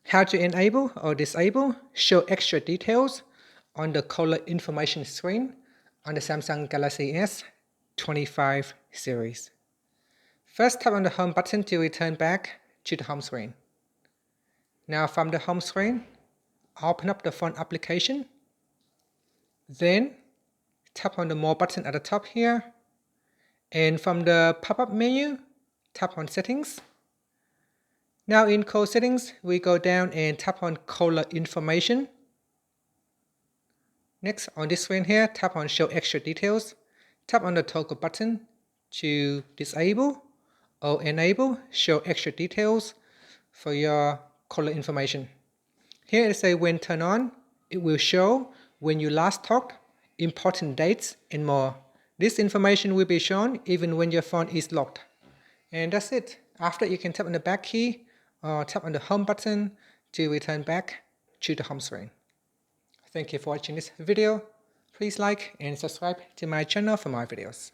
How to enable or disable show extra details on the caller information screen on the Samsung Galaxy S25 series. First, tap on the home button to return back to the home screen. Now from the home screen, open up the phone application. Then tap on the more button at the top here. And from the pop-up menu, tap on settings. Now in call settings, we go down and tap on caller information. Next, on this screen here, tap on show extra details. Tap on the toggle button to disable or enable show extra details for your caller information. Here it says when turned on, it will show when you last talked, important dates, and more. This information will be shown even when your phone is locked. And that's it. After, you can tap on the back key or tap on the home button to return back to the home screen. Thank you for watching this video. Please like and subscribe to my channel for more videos.